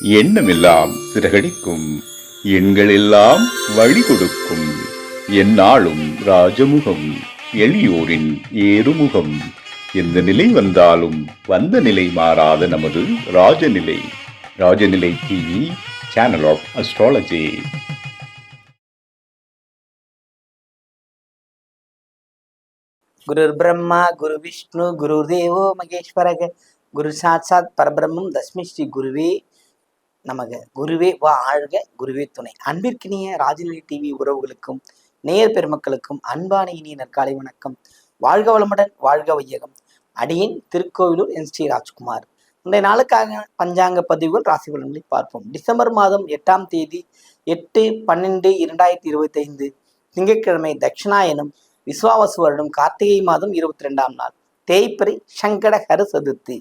எண்ணமெல்லாம் சிறகடிக்கும், எண்களெல்லாம் வழி கொடுக்கும், எந்நாளும் ராஜமுகம், எளியோரின் ஏறுமுகம். எந்த நிலை வந்தாலும் வந்த நிலை மாறாத நமது Rajanilai. Rajanilai TV, channel of astrology. குரு பிரம்மா குரு விஷ்ணு குரு தேவோ மகேஸ்வரக குரு சாட்சாத் பரபிரம்மம் தஸ்மி ஸ்ரீ குருவே நமக. குருவே வா ஆழ்க, குருவே துணை. அன்பிற்கினிய ராஜநிலை டிவி உறவுகளுக்கும் நேயர் பெருமக்களுக்கும் அன்பான இனிய நற்காலை வணக்கம். வாழ்க வளமுடன், வாழ்க வையகம். அடியேன் திருக்கோவிலூர் என் ஸ்ரீ ராஜ்குமார். இன்றைய நாளுக்காக பஞ்சாங்க பதிவுகள், ராசி பலன்களை பார்ப்போம். டிசம்பர் மாதம் 8ஆம் தேதி 8/12/2025 திங்கட்கிழமை, தட்சிணாயனம், விஸ்வாவசு வருடம், கார்த்திகை மாதம் 22ஆம் நாள், தேய்பிறை, சங்கடஹர சதுர்த்தி.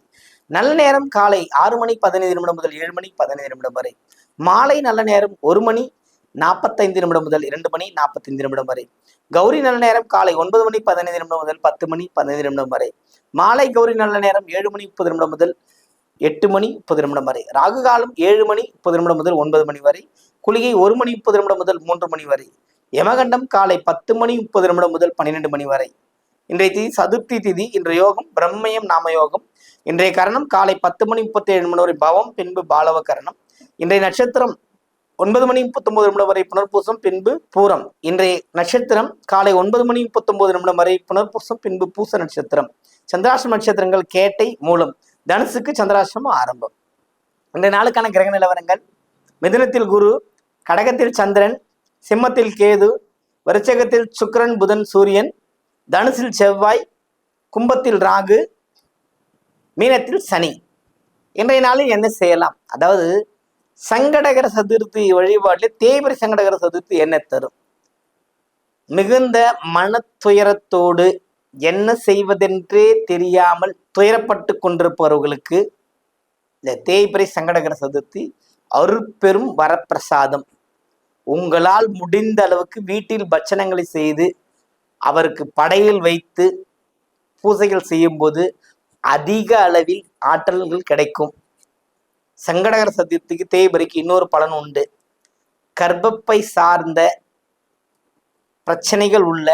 நல்ல நேரம் காலை 6:15 முதல் 7:15 வரை. மாலை நல்ல நேரம் 1:45 முதல் 2:45 வரை. கௌரி நல்ல நேரம் காலை 9:15 முதல் 10:15 வரை. மாலை கௌரி நல்ல நேரம் 7:30 முதல் 8:30 வரை. ராகு காலம் 7:30 முதல் 9 மணி வரை. குளிகை 1:30 முதல் 3 மணி வரை. யமகண்டம் காலை 10:30 முதல் 12 மணி வரை. இன்றைய திதி சதுர்த்தி திதி. இன்றைய யோகம் பிரம்மயம் நாமயோகம். இன்றைய கரணம் காலை 10:37 வரை பவம், பின்பு பாலவ கரணம். இன்றைய நட்சத்திரம் 9:39 வரை புனர்பூசம், பின்பு பூரம். இன்றைய நட்சத்திரம் காலை 9:39 வரை புனர்பூசம், பின்பு பூச நட்சத்திரம். சந்திராஷ்டிரம நட்சத்திரங்கள் கேட்டை, மூலம். தனுசுக்கு சந்திராஷ்டிரமம் ஆரம்பம். இன்றைய நாளுக்கான கிரக நிலவரங்கள். மிதுனத்தில் குரு, கடகத்தில் சந்திரன், சிம்மத்தில் கேது, விருச்சகத்தில் சுக்கிரன், புதன், சூரியன், தனுசில் செவ்வாய், கும்பத்தில் ராகு, மீனத்தில் சனி. இன்றைய நாளில் என்ன செய்யலாம்? அதாவது சங்கடகர சதுர்த்தி வழிபாட்டில் தேய்பிறை சங்கடகர சதுர்த்தி என்ன தரும்? மிகுந்த மன துயரத்தோடு என்ன செய்வதென்றே தெரியாமல் துயரப்பட்டு கொண்டிருப்பவர்களுக்கு இந்த தேய்பிறை சங்கடகர சதுர்த்தி அருட்பெரும் வரப்பிரசாதம். உங்களால் முடிந்த அளவுக்கு வீட்டில் பட்சணங்களை செய்து அவருக்கு படையில் வைத்து பூஜைகள் செய்யும் போது அதிக அளவில் ஆற்றல்கள் கிடைக்கும். சங்கடகர சதுர்த்திக்கு தேய்பிறைக்கு இன்னொரு பலன் உண்டு. கர்ப்பப்பை சார்ந்த பிரச்சனைகள் உள்ள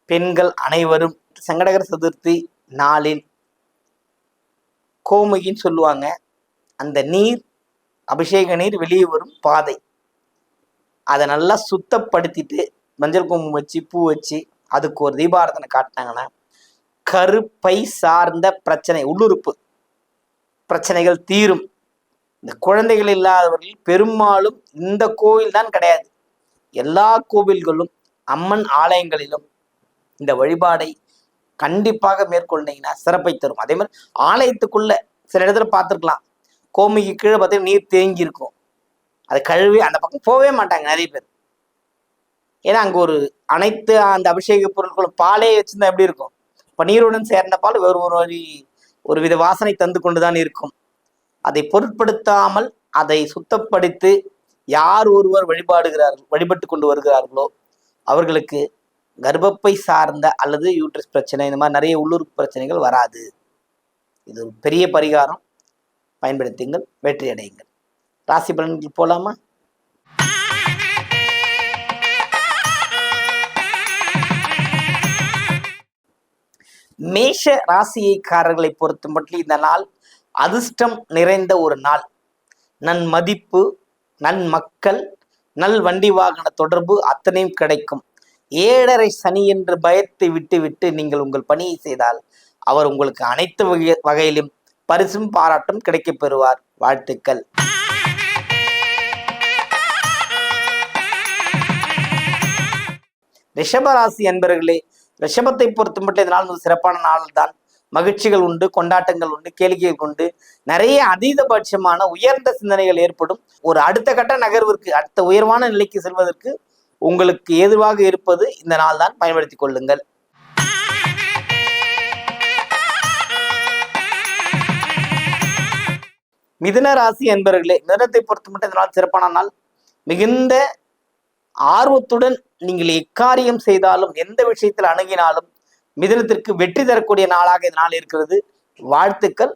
பெண்கள் அனைவரும் சங்கடகர சதுர்த்தி நாளில் கோமுகின்னு சொல்லுவாங்க, அந்த நீர், அபிஷேக நீர் வெளியே வரும் பாதை, அதை நல்லா சுத்தப்படுத்திட்டு மஞ்சள் குங்குமம் வச்சு பூ வச்சு அதுக்கு ஒரு தீபாரதனை காட்டினாங்கன்னா கருப்பை சார்ந்த பிரச்சனை, உள்ளுறுப்பு பிரச்சனைகள் தீரும். இந்த குழந்தைகள் இல்லாதவர்கள் பெரும்பாலும் இந்த கோவில் தான் கிடையாது, எல்லா கோவில்களும் அம்மன் ஆலயங்களிலும் இந்த வழிபாடை கண்டிப்பாக மேற்கொண்டீங்கன்னா சிறப்பை தரும். அதே மாதிரி ஆலயத்துக்குள்ள சில இடத்துல பார்த்துருக்கலாம், கோமிக்கு கீழே பார்த்தீங்கன்னா நீர் தேங்கி இருக்கும், அதை கழுவி அந்த பக்கம் போகவே மாட்டாங்க நிறைய பேர். ஏன்னா அங்கே ஒரு அனைத்து அந்த அபிஷேக பொருட்களும் பாலே வச்சிருந்தா எப்படி இருக்கும்? இப்போ நீருடன் சேர்ந்த பால் ஒரு வித வாசனை தந்து கொண்டுதான் இருக்கும். அதை பொருட்படுத்தாமல் அதை சுத்தப்படுத்தி யார் ஒருவர் வழிபட்டு கொண்டு வருகிறார்களோ அவர்களுக்கு கர்ப்பப்பை சார்ந்த அல்லது யூட்ரஸ் பிரச்சனை, இந்த மாதிரி நிறைய உள்ளுறுப்பு பிரச்சனைகள் வராது. இது ஒரு பெரிய பரிகாரம். பயன்படுத்துங்கள், வெற்றி அடையுங்கள். ராசி பலன்கள் போலாமா? மேஷ ராசியைக்காரர்களை பொறுத்த மட்டும் இந்த நாள் அதிர்ஷ்டம் நிறைந்த ஒரு நாள். நன்மதிப்பு, நன்மக்கள், நல் வண்டி வாகன தொடர்பு அத்தனையும் கிடைக்கும். 7.5 சனி என்று பயத்தை விட்டுவிட்டு நீங்கள் உங்கள் பணியை செய்தால் அவர் உங்களுக்கு அனைத்து வகையிலும் பரிசும் பாராட்டும் கிடைக்கப் பெறுவார். வாழ்த்துக்கள். ரிஷபராசி அன்பர்களே, ரிஷபத்தை பொறுத்த மட்டும் இதனால் ஒரு சிறப்பான நாள் தான். மகிழ்ச்சிகள் உண்டு, கொண்டாட்டங்கள் உண்டு, கேளிக்கைகள் உண்டு, நிறைய அதீதபட்சமான உயர்ந்த சிந்தனைகள் ஏற்படும். ஒரு அடுத்த கட்ட நகர்விற்கு, அடுத்த உயர்வான நிலைக்கு செல்வதற்கு உங்களுக்கு ஏதுவாக இருப்பது இந்த நாள் தான். பயன்படுத்திக் கொள்ளுங்கள். மிதுன ராசி அன்பர்களே, மிதுனத்தை பொறுத்த மட்டும் இந்த நாள் சிறப்பான நாள். மிகுந்த ஆர்வத்துடன் நீங்கள் எக்காரியம் செய்தாலும், எந்த விஷயத்தில் அணுகினாலும் மிதுனத்திற்கு வெற்றி தரக்கூடிய நாளாக இந்த நாள் இருக்கிறது. வாழ்த்துக்கள்.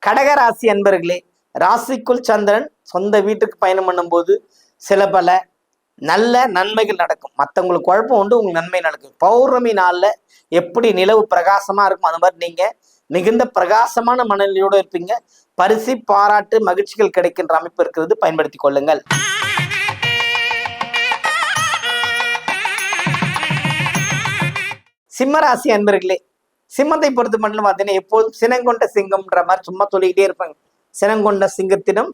கடக ராசி அன்பர்களே, ராசிக்குள் சந்திரன் சொந்த வீட்டுக்கு பயணம் பண்ணும்போது சில பல நல்ல நன்மைகள் நடக்கும். மற்றவங்களுக்கு குழப்பம் உண்டு, உங்களுக்கு நன்மை நடக்கும். பௌர்ணமி நாளில் எப்படி நிலவு பிரகாசமா இருக்கும், அது மாதிரி நீங்க மிகுந்த பிரகாசமான மனநிலையோடு இருப்பீங்க. பரிசு, பாராட்டு, மகிழ்ச்சிகள் கிடைக்கின்ற அமைப்பு இருக்கிறது, பயன்படுத்திக் கொள்ளுங்கள். சிம்மராசி அன்பர்களே, சிம்மத்தை பொறுத்த மட்டும் பார்த்தீங்கன்னா எப்போதும் சினங்கொண்ட சிங்கம்ன்ற மாதிரி சும்மா சொல்லிக்கிட்டே இருப்பாங்க. சினங்கொண்ட சிங்கத்திடம்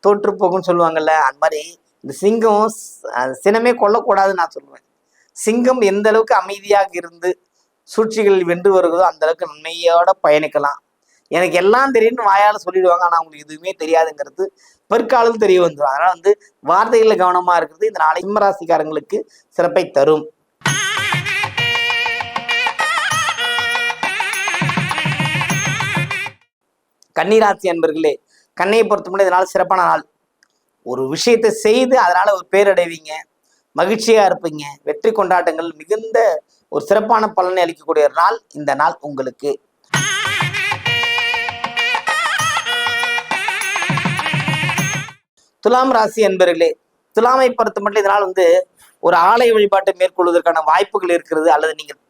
தோற்று போகும்னு சொல்லுவாங்கல்ல, அந்த மாதிரி இந்த சிங்கம் சினமே கொல்லக்கூடாதுன்னு நான் சொல்லுவேன். சிங்கம் எந்த அளவுக்கு அமைதியாக இருந்து சூழ்ச்சிகளில் வென்று வருகிறதோ அந்த அளவுக்கு நன்மையோட பயணிக்கலாம். எனக்கு எல்லாம் தெரியும்னு வாயால் சொல்லிடுவாங்க, ஆனால் அவங்களுக்கு எதுவுமே தெரியாதுங்கிறது பிற்காலம் தெரிய வந்துடும். அதனால வார்த்தைகளில் கவனமா இருக்கிறது இந்த நாளை சிம்மராசிக்காரங்களுக்கு சிறப்பை தரும். கன்னிராசி அன்பர்களே, கண்ணையை பொறுத்த மட்டும் இதனால் சிறப்பான நாள். ஒரு விஷயத்தை செய்து அதனால ஒரு பேரடைவீங்க, மகிழ்ச்சியா இருப்பீங்க. வெற்றி கொண்டாட்டங்கள் மிகுந்த ஒரு சிறப்பான பலனை அளிக்கக்கூடிய ஒரு நாள் இந்த நாள் உங்களுக்கு. துலாம் ராசி அன்பர்களே, துலாமை பொறுத்த மட்டும் இதனால் ஒரு ஆலய வழிபாட்டை மேற்கொள்வதற்கான வாய்ப்புகள் இருக்கிறது. அல்லது நீங்கள்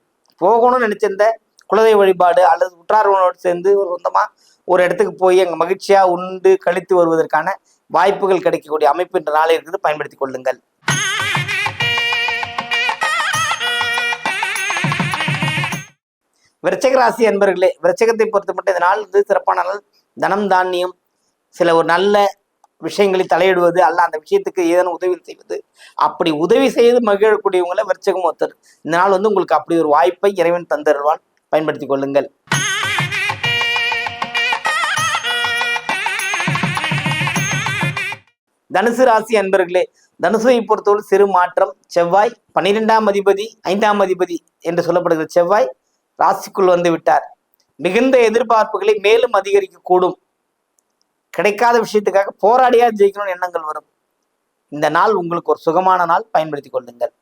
போகணும்னு நினைச்சிருந்த குலதெய்வ வழிபாடு அல்லது உற்றாரோடு சேர்ந்து ஒரு சொந்தமா ஒரு இடத்துக்கு போய் அங்கே மகிழ்ச்சியா உண்டு கழித்து வருவதற்கான வாய்ப்புகள் கிடைக்கக்கூடிய அமைப்பு என்ற நாளே இருக்குது, பயன்படுத்திக் கொள்ளுங்கள். விருச்சிக ராசி அன்பர்களே, விருச்சிகத்தை பொறுத்த மட்டும் இந்த நாள் சிறப்பான நாள். தனம் தானியம், சில ஒரு நல்ல விஷயங்களை தலையிடுவது அல்ல அந்த விஷயத்துக்கு ஏதேனும் உதவி செய்வது, அப்படி உதவி செய்து மகிழக்கூடியவங்களை விருச்சிகம் ஒருத்தர். இந்த நாள் உங்களுக்கு அப்படி ஒரு வாய்ப்பை இறைவன் தந்தருவான், பயன்படுத்திக் கொள்ளுங்கள். தனுசு ராசி அன்பர்களே, தனுசுவை பொறுத்தவரை சிறு மாற்றம். செவ்வாய் 12ஆம் அதிபதி 5ஆம் அதிபதி என்று சொல்லப்படுகிற செவ்வாய் ராசிக்குள் வந்து விட்டார். மிகுந்த எதிர்பார்ப்புகளை மேலும் அதிகரிக்க கூடும். கிடைக்காத விஷயத்துக்காக போராடியா ஜெயிக்கணும்னு எண்ணங்கள் வரும். இந்த நாள் உங்களுக்கு ஒரு சுகமான நாள், பயன்படுத்திக் கொள்ளுங்கள்.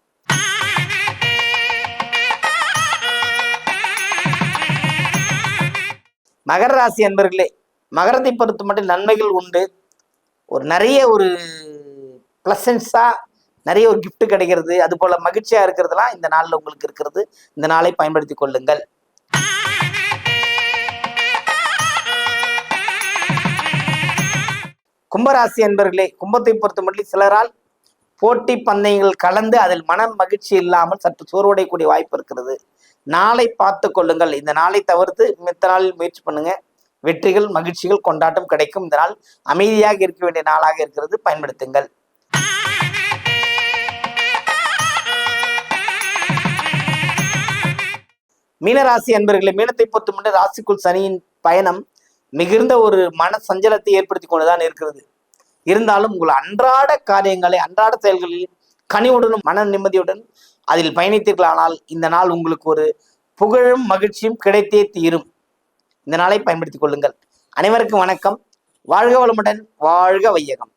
மகர ராசி அன்பர்களே, மகரத்தை பொறுத்த மட்டும் நன்மைகள் உண்டு. நிறைய பிளசன்ஸா நிறைய ஒரு கிஃப்ட் கிடைக்கிறது, அது போல மகிழ்ச்சியா இருக்கிறதுலாம் இந்த நாள்ல உங்களுக்கு இருக்கிறது. இந்த நாளை பயன்படுத்திக் கொள்ளுங்கள். கும்பராசி அன்பர்களே, கும்பத்தை பொறுத்த மட்டும் சிலரால் போட்டி பந்தயங்கள் கலந்து அதில் மன மகிழ்ச்சி இல்லாமல் சற்று சோர்வடையக்கூடிய வாய்ப்பு இருக்கிறது. நாளை பார்த்து கொள்ளுங்கள். இந்த நாளை தவிர்த்து மித்த நாளில் முயற்சி பண்ணுங்க. வெற்றிகள், மகிழ்ச்சிகள், கொண்டாட்டம் கிடைக்கும். இந்த நாள் அமைதியாக இருக்க வேண்டிய நாளாக இருக்கிறது, பயன்படுத்துங்கள். மீனராசி அன்பர்களே, மீனத்தை பொறுத்த மட்டும் ராசிக்குள் சனியின் பயணம் மிகுந்த ஒரு மன சஞ்சலத்தை ஏற்படுத்தி கொண்டுதான் இருக்கிறது. இருந்தாலும் உங்கள் அன்றாட காரியங்களை, அன்றாட செயல்களில் கனிவுடனும் மன நிம்மதியுடன் அதில் பயணித்தீர்களானால் இந்த நாள் உங்களுக்கு ஒரு புகழும் மகிழ்ச்சியும் கிடைத்தே தீரும். இந்த நாளை பயன்படுத்திக் கொள்ளுங்கள். அனைவருக்கும் வணக்கம். வாழ்க வளமுடன், வாழ்க வையகம்.